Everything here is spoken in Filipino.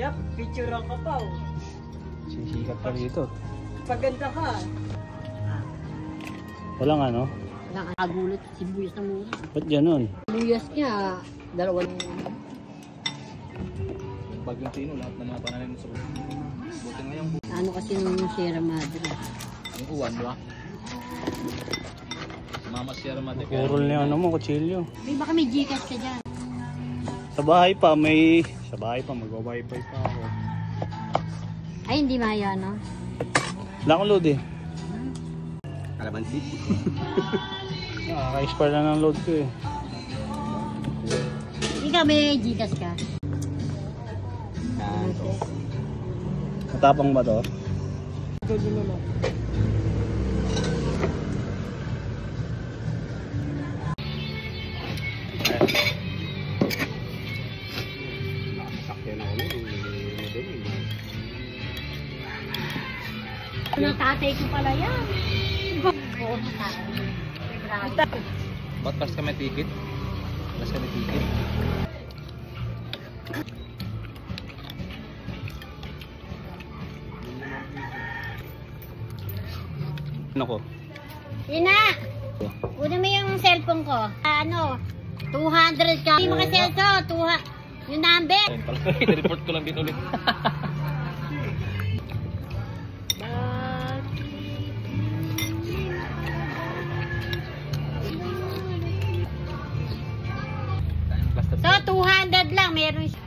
Yap, picture ka pa. Oh. Sisikat pa dito. Paganda ka. Walang ano? Nakagulat, sibuyas na mura. Ba't ganun? Sibuyas niya, dalawang... Bagyong Tino, lahat ng mga pananim sa buti ngayon. Ano kasi nung Sierra Madre? Yung uwan, di ba? Mama Sierra Madre. Kurol na ano mo, kutsilyo. May baka may Gcash ka dyan. Sa bahay pa, mag-wifi pa ako. Ay, hindi maya, no? Wala akong load eh. Kalamansi. Naka-expire na ng load ko eh. Ikaw, may Gcash ka? Matapang ba to? Ang tatay ko pala yan. Oo, tatay. Grabe. Ba't pas kami tikit? Pas kami tikit. Ano ko? Ina! Una mo yung cellphone ko. Ano? 200 ka. Hindi mo kasi ito. Yung number. Ayun pala. I-report ko lang din ulit. So, 200 lang. Meron siya.